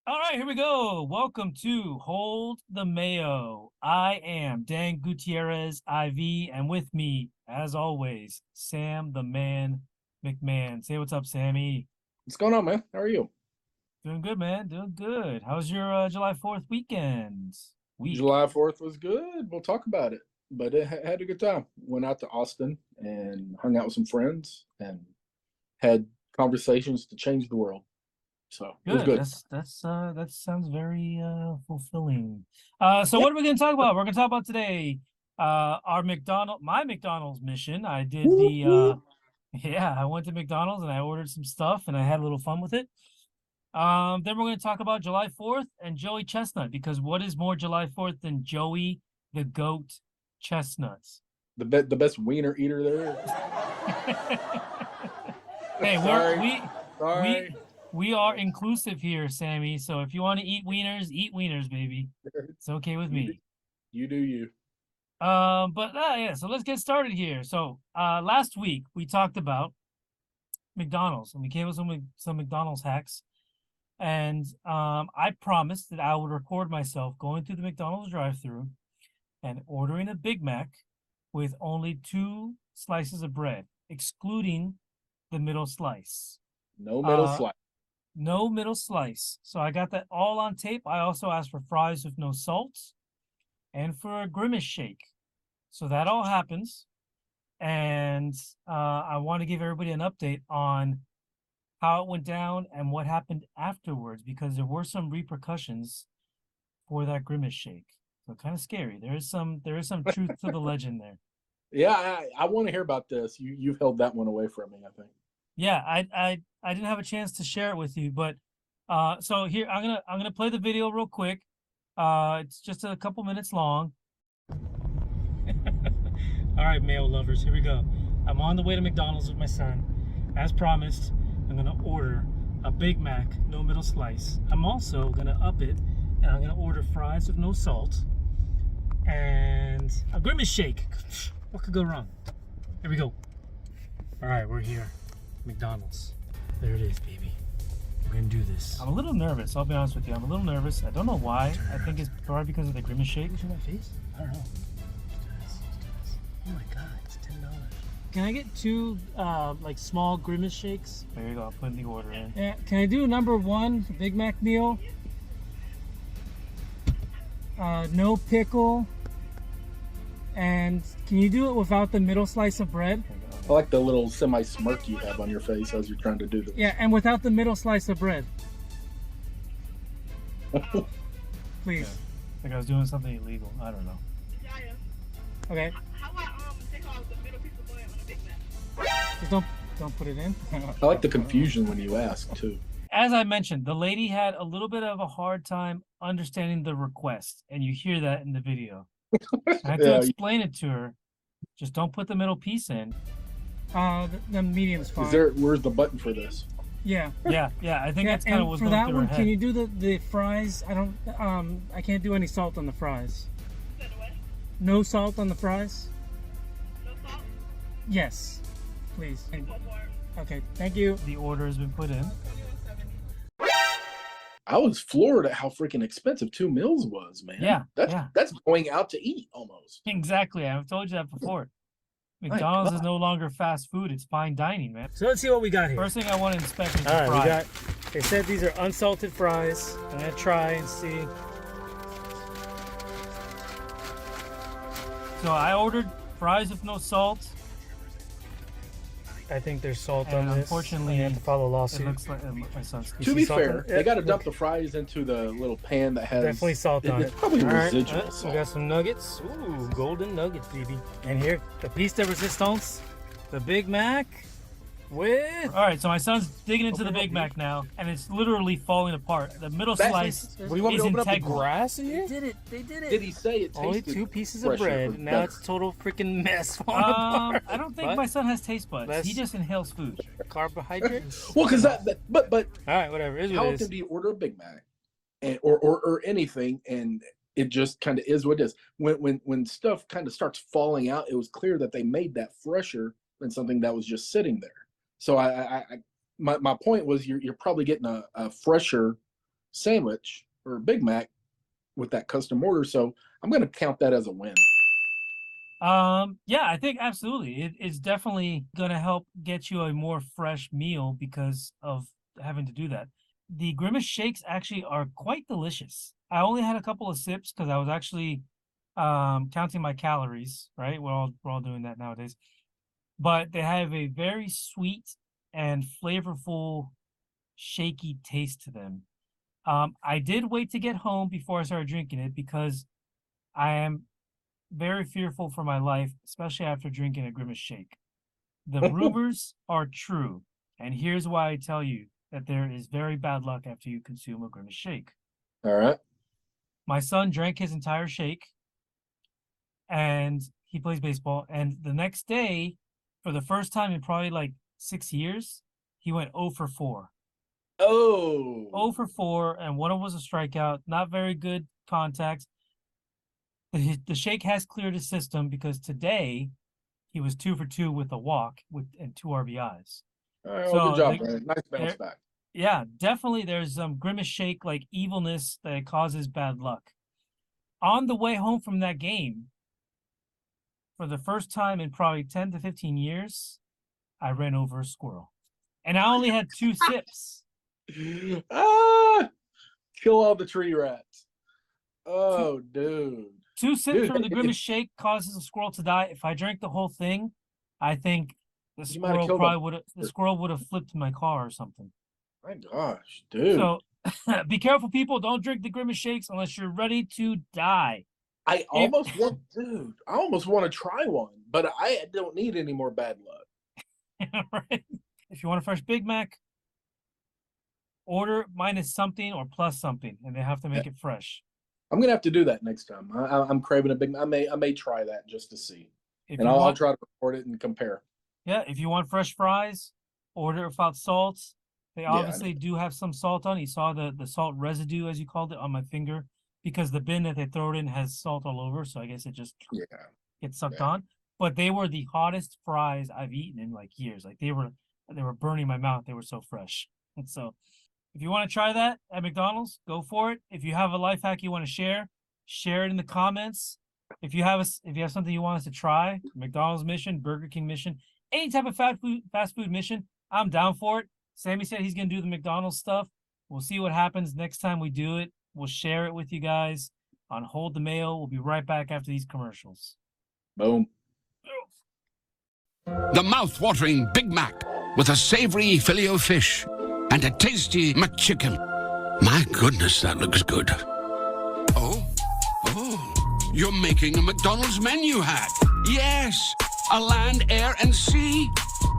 All right, here we go. Welcome to Hold the Mayo. I am Dan Gutierrez, IV, and with me, as always, Sam the Man McMahon. Say what's up, Sammy. What's going on, man? How are you? Doing good, man. Doing good. How's your July 4th weekend? Week. July 4th was good. We'll talk about it. But it had a good time. Went out to Austin and hung out with some friends and had conversations to change the world. So it was Good. good. That sounds very fulfilling. So what are we gonna talk about? We're gonna talk about today my McDonald's mission. I did the yeah, I went to McDonald's and I ordered some stuff and I had a little fun with it. Then we're going to talk about July 4th and Joey Chestnut, because what is more July 4th than Joey the Goat Chestnuts? The best wiener eater there is. Hey, Sorry. we are inclusive here, Sammy. So if you want to eat wieners, baby. It's okay with me. You do you. But yeah, so let's get started here. So last week we talked about McDonald's and we came with some McDonald's hacks. And I promised that I would record myself going through the McDonald's drive-thru and ordering a Big Mac with only 2 slices of bread, excluding the middle slice. No middle slice. No middle slice. So I got that all on tape. I also asked for fries with no salt and for a Grimace shake. So that all happens. And I want to give everybody an update on how it went down and what happened afterwards, because there were some repercussions for that Grimace shake. So kind of scary. There is some truth to the legend there. Yeah, I want to hear about this. You've held that one away from me, I think. Yeah, I didn't have a chance to share it with you, but so here I'm gonna play the video real quick. It's just a couple minutes long. All right, Mayo lovers, here we go. I'm on the way to McDonald's with my son. As promised, I'm gonna order a Big Mac, no middle slice. I'm also gonna up it, and I'm gonna order fries with no salt and a Grimace shake. What could go wrong? Here we go. All right, we're here, McDonald's. There it is, baby. We're gonna do this. I'm a little nervous. I'll be honest with you. I'm a little nervous. I don't know why. I think it's probably because of the Grimace shake. Look at my face. I don't know. Oh my God, it's $10. Can I get 2 like small Grimace shakes? There you go. I'll put the order in. Yeah. Can I do number 1 Big Mac meal? No pickle. And can you do it without the middle slice of bread? I like the little semi-smirk you have on your face as you're trying to do this. Yeah, and without the middle slice of bread. Please. Yeah. Like I was doing something illegal. I don't know. Okay. How about take off the middle piece of bread on a Big Mac? Just don't put it in. I like the confusion when you ask too. As I mentioned, the lady had a little bit of a hard time understanding the request, and you hear that in the video. I have to explain it to her. Just don't put the middle piece in. The medium's fine. Where's the button for this? Yeah. I think that's kind of what's going through her head. For that one, can you do the fries? I can't do any salt on the fries. No salt on the fries? No salt? Yes, please. Okay, thank you. The order has been put in. I was floored at how freaking expensive 2 meals was, man. Yeah, that's going out to eat almost. Exactly. I've told you that before. McDonald's is no longer fast food; it's fine dining, man. So let's see what we got here. First thing I want to inspect is the fries. They said these are unsalted fries. I'm gonna try and see. So I ordered fries with no salt. I think there's salt on this. Unfortunately, I have to follow a lawsuit. It looks like my son's. To be fair, they got to dump the fries into the little pan that has definitely salt on it. It's probably residual salt. We got some nuggets. Ooh, golden nuggets, baby. And here, the piece de resistance, the Big Mac. With all right, so my son's digging into the Big Mac now, and it's literally falling apart. The middle slice What do you want me to open up the integral. grass in here? They did it. Did he say it tasted Only 2 pieces of bread. Now it's a total freaking mess. I don't think my son has taste buds. He just inhales food. Carbohydrates. Well, because but all right, whatever. How often do you order a Big Mac, and or anything, and it just kind of is what it is? When stuff kind of starts falling out, it was clear that they made that fresher than something that was just sitting there. So my point was you're probably getting a fresher sandwich or a Big Mac with that custom order. So I'm going to count that as a win. Yeah, I think absolutely. It's definitely going to help get you a more fresh meal because of having to do that. The Grimace shakes actually are quite delicious. I only had a couple of sips because I was actually counting my calories, right? We're all doing that nowadays. But they have a very sweet and flavorful, shaky taste to them. I did wait to get home before I started drinking it because I am very fearful for my life, especially after drinking a Grimace shake. The rumors are true, and here's why I tell you that there is very bad luck after you consume a Grimace shake. All right. My son drank his entire shake, and he plays baseball. And the next day, for the first time in probably like 6 years, he went 0 for 4. Oh. 0 for 4, and one of them was a strikeout. Not very good contact. The shake has cleared his system because today he was 2 for 2 with a walk and 2 RBIs. All right, well, good job, man. Nice bounce back. Yeah, definitely. There's some Grimace shake like evilness that causes bad luck. On the way home from that game, for the first time in probably 10 to 15 years, I ran over a squirrel, and I only had 2 sips. Ah, kill all the tree rats. Oh, dude. 2 sips from the Grimace shake causes a squirrel to die. If I drank the whole thing, I think the squirrel would have flipped my car or something. My gosh, dude. So be careful, people. Don't drink the Grimace shakes unless you're ready to die. I almost want to try one, but I don't need any more bad luck. Right? If you want a fresh Big Mac, order minus something or plus something, and they have to make it fresh. I'm gonna have to do that next time. I'm craving a Big Mac. I may try that just to see, If and I'll try to record it and compare. Yeah, if you want fresh fries, order without salt. They obviously do have some salt on. You saw the salt residue, as you called it, on my finger, because the bin that they throw it in has salt all over. So I guess it just gets sucked on. But they were the hottest fries I've eaten in like years. Like they were burning my mouth. They were so fresh. And so if you want to try that at McDonald's, go for it. If you have a life hack you want to share it in the comments. If you have something you want us to try, McDonald's mission, Burger King mission, any type of fast food mission, I'm down for it. Sammy said he's going to do the McDonald's stuff. We'll see what happens next time we do it. We'll share it with you guys on Hold the Mayo. We'll be right back after these commercials. Boom. The mouth-watering Big Mac with a savory Filet-O-Fish and a tasty McChicken. My goodness, that looks good. Oh, you're making a McDonald's menu hack. Yes, a land, air, and sea.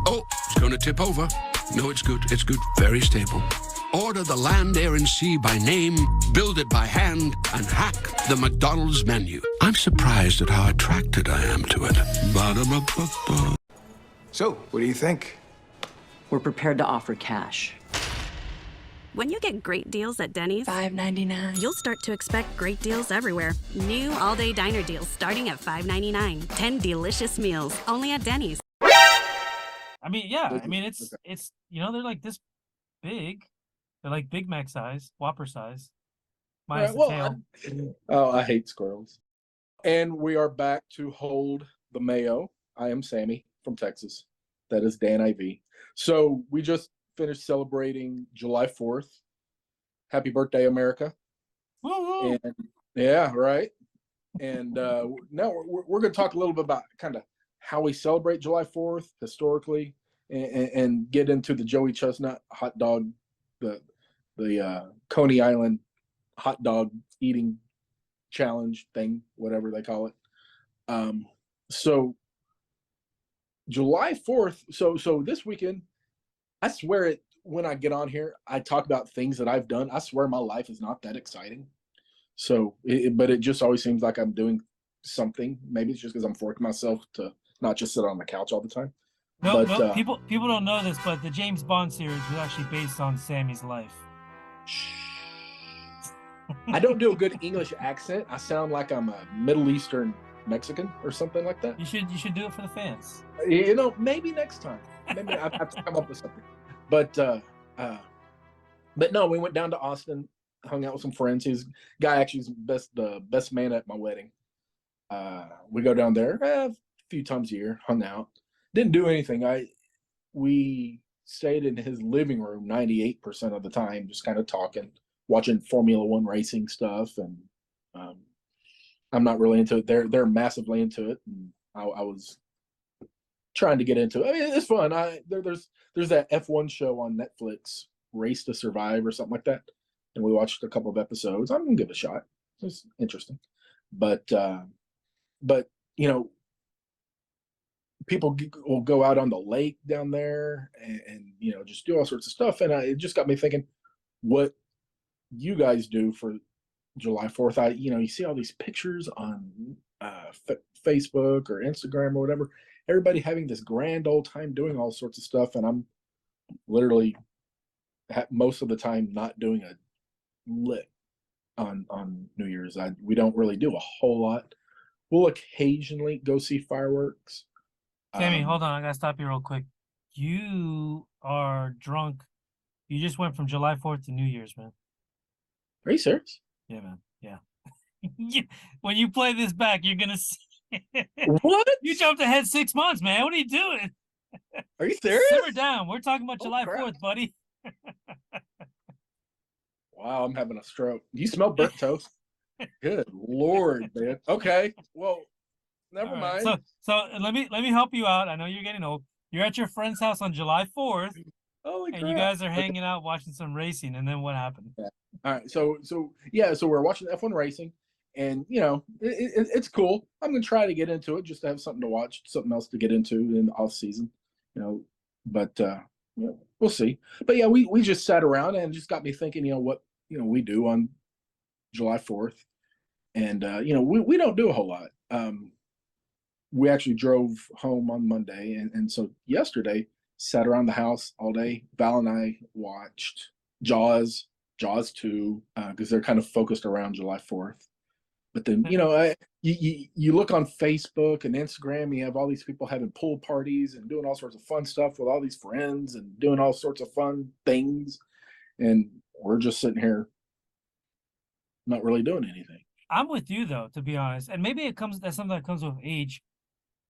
Oh, it's going to tip over. No, it's good. It's good. Very stable. Order the land, air, and sea by name, build it by hand, and hack the McDonald's menu. I'm surprised at how attracted I am to it. Ba-da-ba-ba-ba. So, what do you think? We're prepared to offer cash. When you get great deals at Denny's, $5.99. you'll start to expect great deals everywhere. New all-day diner deals starting at $5.99. 10 delicious meals only at Denny's. I mean, yeah. I mean, it's they're like this big. They're like Big Mac size, Whopper size. Minus the tail. I hate squirrels. And we are back to Hold the Mayo. I am Sammy from Texas. That is Dan IV. So we just finished celebrating July 4th. Happy birthday, America. Woo-hoo. And yeah, right. And now we're going to talk a little bit about kind of how we celebrate July 4th historically, and get into the Joey Chestnut hot dog, the Coney Island hot dog eating challenge thing, whatever they call it. So July 4th. So this weekend, I swear when I get on here, I talk about things that I've done. I swear my life is not that exciting. So, but it just always seems like I'm doing something. Maybe it's just because I'm forcing myself to not just sit on the couch all the time. No, people don't know this, but the James Bond series was actually based on Sammy's life. I don't do a good English accent. I sound like I'm a Middle Eastern Mexican or something like that. You should do it for the fans. Maybe next time. Maybe I have to come up with something. But no, we went down to Austin hung out with some friends. His guy actually is the best man at my wedding. We go down there a few times a year, hung out. Didn't do anything. We stayed in his living room 98% of the time, just kind of talking, watching Formula One racing stuff, and I'm not really into it. They're massively into it, and I was trying to get into it. I mean, it's fun. There's that F1 show on Netflix, Race to Survive or something like that, and we watched a couple of episodes. I'm gonna give it a shot. It's interesting, but you know, people will go out on the lake down there and you know, just do all sorts of stuff, and it just got me thinking, what you guys do for July 4th. You see all these pictures on Facebook or Instagram or whatever, everybody having this grand old time doing all sorts of stuff, and I'm literally most of the time not doing a lick on New Year's. We don't really do a whole lot. We'll occasionally go see fireworks. Sammy, hold on. I gotta stop you real quick. You are drunk. You just went from July 4th to New Year's, man. Are you serious? Yeah, man. Yeah. When you play this back, you're gonna see. What? You jumped ahead 6 months, man. What are you doing? Are you serious? Simmer down. We're talking about July crap. 4th, buddy. Wow, I'm having a stroke. You smell burnt toast? Good Lord, man. Okay, well, never mind. So let me help you out. I know you're getting old. You're at your friend's house on July 4th, Holy and crap. you guys are hanging out watching some racing. And then what happened? Yeah. All right, so we're watching F1 racing, and it's cool. I'm gonna try to get into it just to have something to watch, something else to get into in the off season, But we'll see. But yeah, we just sat around and it just got me thinking, what we do on July 4th, and we don't do a whole lot. We actually drove home on Monday, and so yesterday sat around the house all day. Val and I watched Jaws 2 because they're kind of focused around July 4th. But then you look on Facebook and Instagram, you have all these people having pool parties and doing all sorts of fun stuff with all these friends and doing all sorts of fun things, and we're just sitting here not really doing anything. I'm with you though, to be honest, and maybe that's something that comes with age.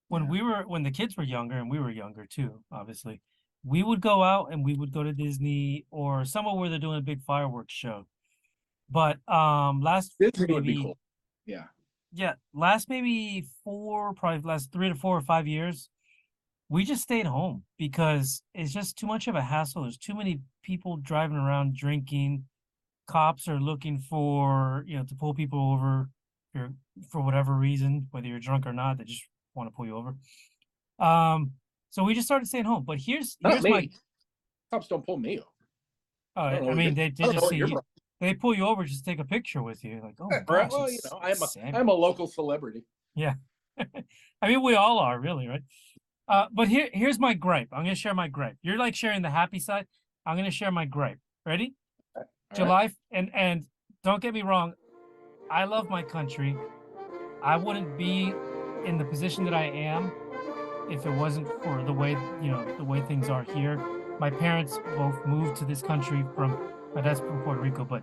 When the kids were younger, and we were younger too, obviously, we would go out and we would go to Disney or somewhere where they're doing a big fireworks show. But last Disney would be cool. Yeah, last 3 to 4 or 5 years, we just stayed home because it's just too much of a hassle. There's too many people driving around drinking. Cops are looking for, to pull people over for whatever reason, whether you're drunk or not, they just want to pull you over. So we just started staying home. But here's my cops don't pull me over. Oh, I mean, they just see you. They pull you over just to take a picture with you. Like, oh my gosh. Well, I'm a local celebrity. Yeah. I mean, we all are, really, right? But here's my gripe. I'm going to share my gripe. You're like sharing the happy side. I'm going to share my gripe. Ready? All July, right. And don't get me wrong, I love my country. I wouldn't be in the position that I am if it wasn't for the way things are here. My parents both moved to this country my dad's from Puerto Rico, but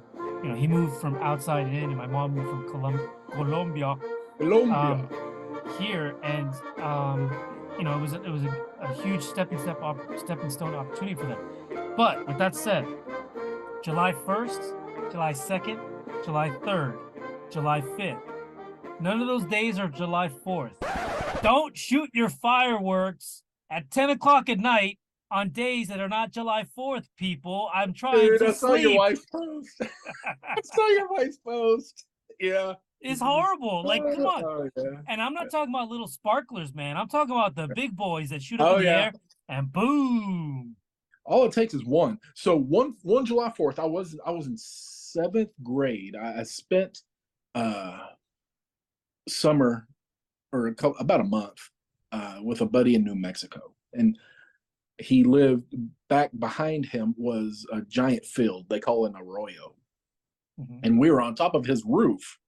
he moved from outside in, and my mom moved from Colombia. Here, and it was a huge stepping stone opportunity for them. But with that said, July 1st, July 2nd, July 3rd, July 5th. None of those days are July 4th. Don't shoot your fireworks at 10 o'clock at night on days that are not July 4th, people. I'm trying to I saw sleep. your wife's post. I saw your wife's post. Yeah. It's horrible. Like, come on. Oh, yeah. And I'm not talking about little sparklers, man. I'm talking about the big boys that shoot up in the air and boom. All it takes is one. So one July 4th, I was in 7th grade. I spent summer or about a month with a buddy in New Mexico, and he lived back behind him was a giant field they call an arroyo, and we were on top of his roof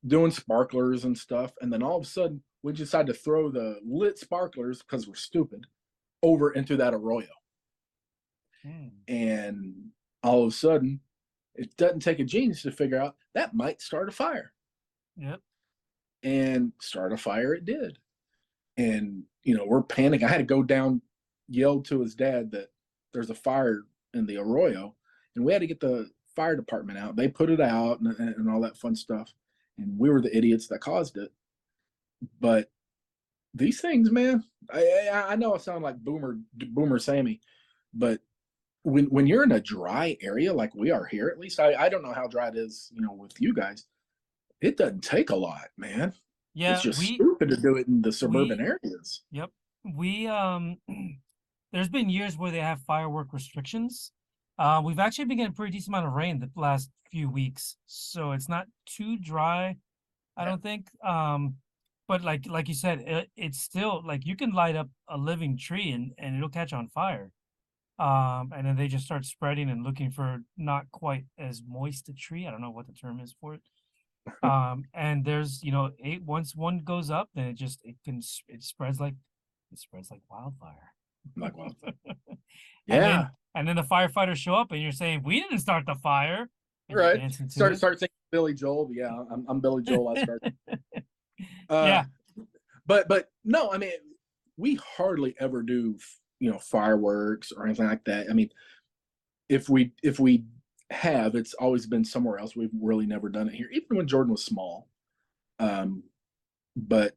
doing sparklers and stuff, and then all of a sudden we decided to throw the lit sparklers, because we're stupid, over into that arroyo. And all of a sudden it doesn't take a genius to figure out that might start a fire. Yep. And start a fire it did. And, you know, we're panicking. I had to go down, yell to his dad that there's a fire in the arroyo, and we had to get the fire department out. They put it out and all that fun stuff. And we were the idiots that caused it. But these things, man, I know I sound like Boomer Sammy, but when you're in a dry area like we are here, at least I don't know how dry it is, you know, with you guys. It doesn't take a lot, man. Yeah, it's just stupid to do it in the suburban areas. Yep. We there's been years where they have firework restrictions. We've actually been getting a pretty decent amount of rain the last few weeks, so it's not too dry, I don't think. But like you said, it's still like you can light up a living tree and it'll catch on fire. And then they just start spreading and looking for not quite as moist a tree. I don't know what the term is for it. And there's, you know, once one goes up, then it spreads like wildfire. Like wildfire. Yeah. And then the firefighters show up and you're saying, we didn't start the fire. Right. Start thinking Billy Joel. Yeah, I'm Billy Joel. I started. Yeah. But no, I mean, we hardly ever do, you know, fireworks or anything like that. I mean, if we have, it's always been somewhere else. We've really never done it here, even when Jordan was small. But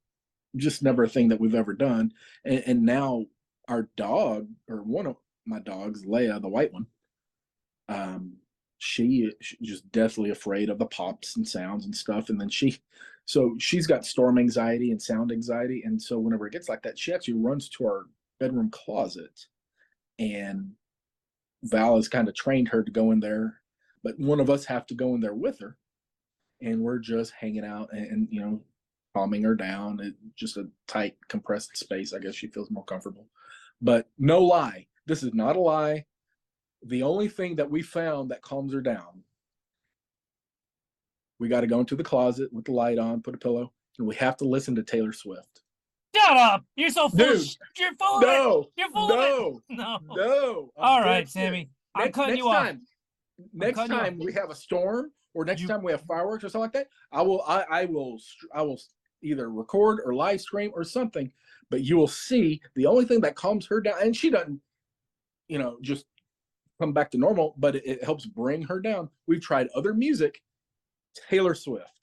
just never a thing that we've ever done. And now our dog, or one of my dogs, Leia, the white one, she's just deathly afraid of the pops and sounds and stuff. And then she's got storm anxiety and sound anxiety. And so whenever it gets like that, she actually runs to our bedroom closet, and Val has kind of trained her to go in there, but one of us have to go in there with her, and we're just hanging out and you know, calming her down. Just a tight, compressed space. I guess she feels more comfortable. But no lie, this is not a lie. The only thing that we found that calms her down, we got to go into the closet with the light on, put a pillow, and we have to listen to Taylor Swift. Shut up! You're so full. Dude, You're full of it. You're full of it. No. All right, Sammy. I'm cutting you off. Next time we have a storm, or next time we have fireworks or something like that, I will either record or live stream or something. But you will see the only thing that calms her down, and she doesn't, you know, just come back to normal, but it helps bring her down. We've tried other music. Taylor Swift.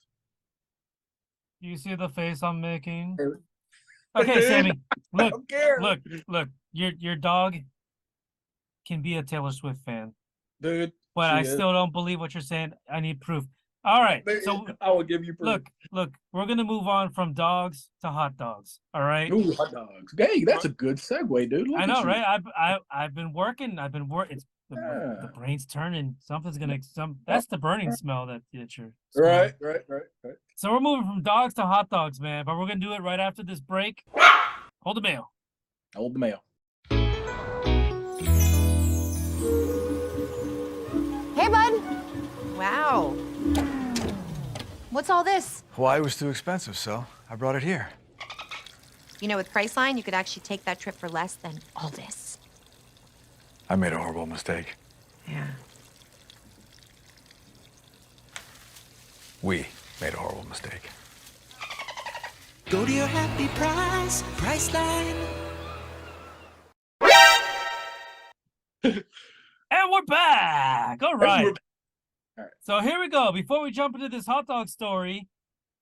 You see the face I'm making? Okay, Sammy. Look. Your dog can be a Taylor Swift fan, dude. But I still don't believe what you're saying. I need proof. All right, so I will give you proof. Look. We're gonna move on from dogs to hot dogs. All right. Ooh, hot dogs. Hey, that's a good segue, dude. I know, right? I've been working. It's the brain's turning. That's the burning smell that you're. Right. So we're moving from dogs to hot dogs, man. But we're gonna do it right after this break. Hold the mail. Hold the mail. Hey, bud. Wow. What's all this? Hawaii was too expensive, so I brought it here. You know, with Priceline, you could actually take that trip for less than all this. I made a horrible mistake. Yeah. We made a horrible mistake. Go to your happy price, Priceline. And we're back. All right. All right. So here we go. Before we jump into this hot dog story,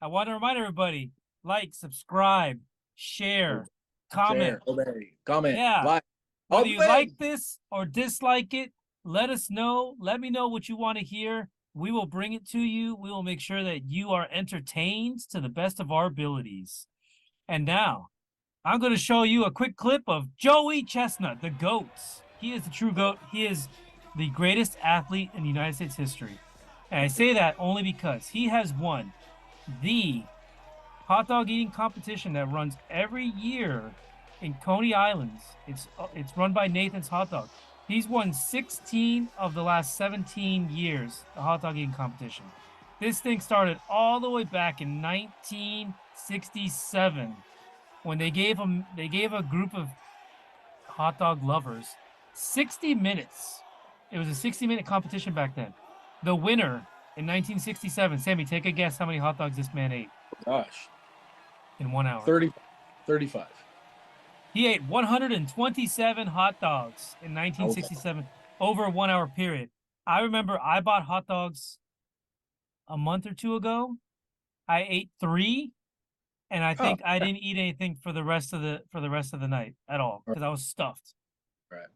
I want to remind everybody, like, subscribe, share, comment. Comment. Yeah. Like. Whether you like this or dislike it, let us know. Let me know what you want to hear. We will bring it to you. We will make sure that you are entertained to the best of our abilities. And now, I'm going to show you a quick clip of Joey Chestnut, the GOAT. He is the true GOAT. He is the greatest athlete in United States history. And I say that only because he has won the hot dog eating competition that runs every year in Coney Islands. It's run by Nathan's Hot Dog. He's won 16 of the last 17 years, the hot dog eating competition. This thing started all the way back in 1967 when they gave a group of hot dog lovers 60 minutes. It was a 60-minute competition back then. The winner in 1967. Sammy, take a guess how many hot dogs this man ate Gosh, in 1 hour. 35. He ate 127 hot dogs in 1967 over a 1 hour period. I remember I bought hot dogs a month or two ago. I ate 3, and I think I didn't eat anything for the rest of the night at all because I was stuffed. Right.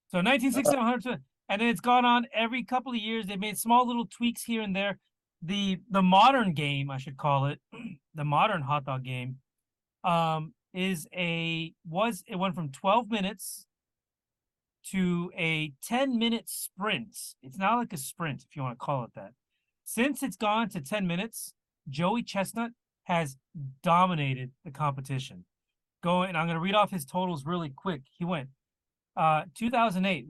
So 1967, 100, and then it's gone on every couple of years. They made small little tweaks here and there. The modern game, I should call it, the modern hot dog game, it went from 12 minutes to a 10-minute sprint. It's not like a sprint, if you want to call it that. Since it's gone to 10 minutes, Joey Chestnut has dominated the competition. I'm going to read off his totals really quick. He went 2007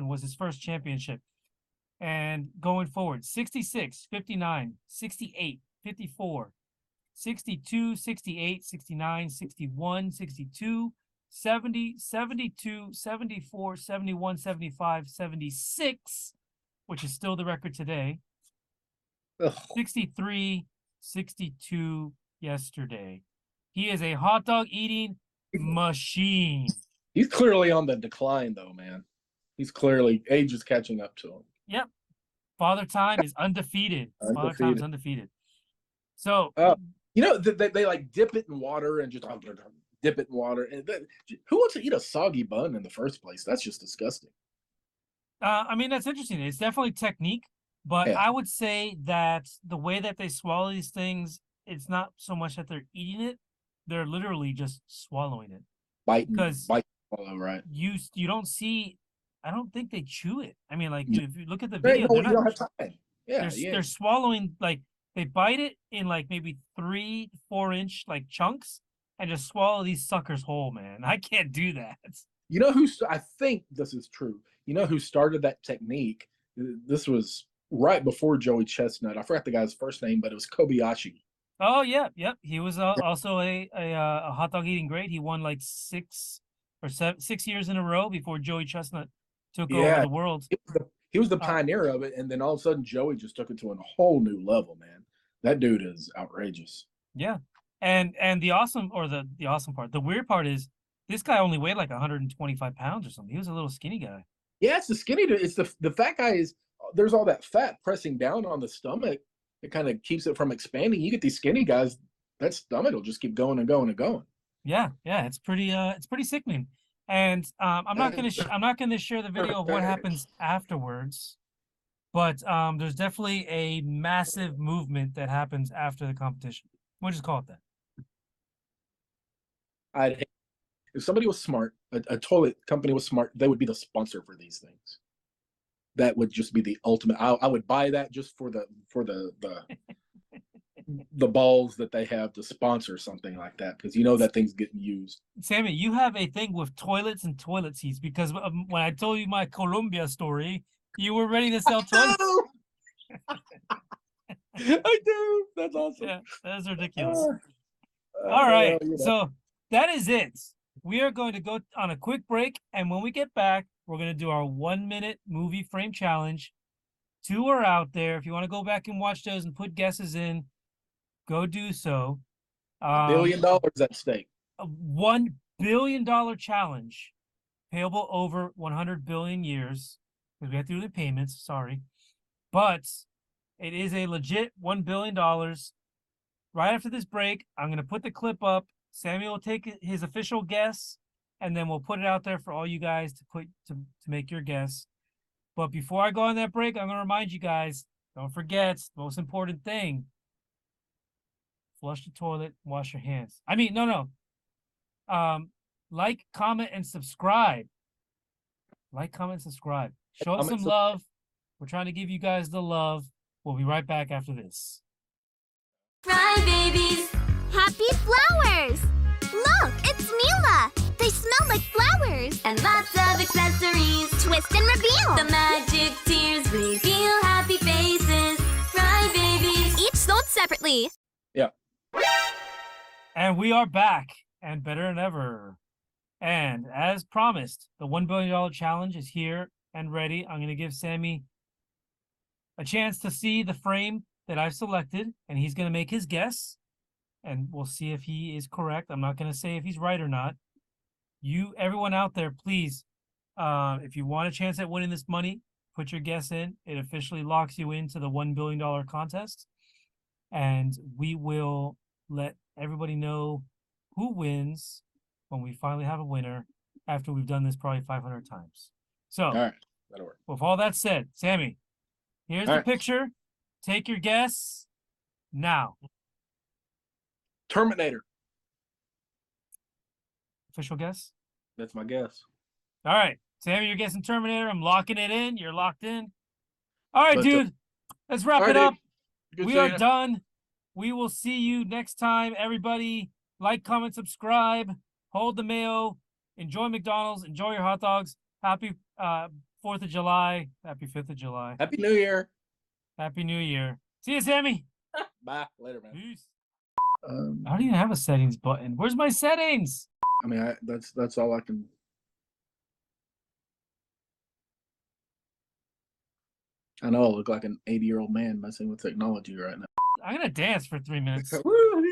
was his first championship. And going forward, 66, 59, 68, 54, 62, 68, 69, 61, 62, 70, 72, 74, 71, 75, 76, which is still the record today. 63, 62 yesterday. He is a hot dog eating machine. He's clearly on the decline, though, man. He's clearly age is catching up to him. Yep. Father Time is undefeated. Father Time is undefeated. So, they like dip it in water and just dip it in water. And who wants to eat a soggy bun in the first place? That's just disgusting. I mean, that's interesting. It's definitely technique, but I would say that the way that they swallow these things, it's not so much that they're eating it; they're literally just swallowing it. Bite, swallow, right? You don't see. I don't think they chew it. I mean, like if you look at the Right, video, no, you don't have time. Yeah, they're swallowing, like they bite it in like maybe 3 to 4 inch like chunks and just swallow these suckers whole, man. I can't do that. You know I think this is true. You know who started that technique? This was right before Joey Chestnut. I forgot the guy's first name, but it was Kobayashi. Oh yeah, yep. He was also a hot dog eating great. He won like 6 years in a row before Joey Chestnut took over the world. He was the pioneer of it, and then all of a sudden Joey just took it to a whole new level, man. That dude is outrageous. Yeah, and the awesome part, the weird part is this guy only weighed like 125 pounds or something. He was a little skinny guy. Yeah, it's the skinny dude. It's the fat guy there's all that fat pressing down on the stomach. It kind of keeps it from expanding. You get these skinny guys, that stomach will just keep going and going and going. Yeah, it's pretty sickening. And I'm not gonna share the video of what happens afterwards, but there's definitely a massive movement that happens after the competition. We'll just call it that. If somebody was smart, a toilet company was smart, they would be the sponsor for these things. That would just be the ultimate. I would buy that just for the the balls that they have to sponsor something like that, because you know that thing's getting used. Sammy, you have a thing with toilets and toilet seats, because when I told you my Colombia story, you were ready to sell toilets. I do. That's awesome. Yeah, that's ridiculous. All right, so that is it. We are going to go on a quick break, and when we get back, we're going to do our 1-minute movie frame challenge. 2 are out there. If you want to go back and watch those and put guesses in, go do so. $1 billion at stake. A $1 billion challenge, payable over 100 billion years, because we have to do the payments. Sorry, but it is a legit $1 billion. Right after this break, I'm going to put the clip up. Samuel will take his official guess, and then we'll put it out there for all you guys to make your guess. But before I go on that break, I'm going to remind you guys, don't forget, the most important thing, flush the toilet, wash your hands. I mean, no. Like, comment, and subscribe. Like, comment, subscribe. Show us some love. We're trying to give you guys the love. We'll be right back after this. Fry babies! Happy flowers! Look, it's Mila! They smell like flowers! And lots of accessories. Twist and reveal! The magic tears reveal happy faces. Fry babies! Each sold separately. Yeah. And we are back, and better than ever. And as promised, the $1 billion challenge is here and ready. I'm going to give Sammy a chance to see the frame that I've selected, and he's going to make his guess, and we'll see if he is correct. I'm not going to say if he's right or not. Everyone out there, please, if you want a chance at winning this money, put your guess in. It officially locks you into the $1 billion contest, and we will let everybody know who wins when we finally have a winner after we've done this probably 500 times. So, All right, that'll work. with all that said, Sammy, here's All the right. picture. Take your guess now. Terminator. Official guess? That's my guess. All right. Sammy, you're guessing Terminator. I'm locking it in. You're locked in. All right, But, dude. Let's wrap all it right, up. dude. Good We seeing are you. done. We will see you next time. Everybody, like, comment, subscribe. Hold the Mayo. Enjoy McDonald's. Enjoy your hot dogs. Happy 4th of July. Happy 5th of July. Happy New Year. Happy New Year. See you, Sammy. Bye. Later, man. Peace. I don't even have a settings button. Where's my settings? I mean, that's all I can. I know I look like an 80-year-old man messing with technology right now. I'm going to dance for 3 minutes. Woo!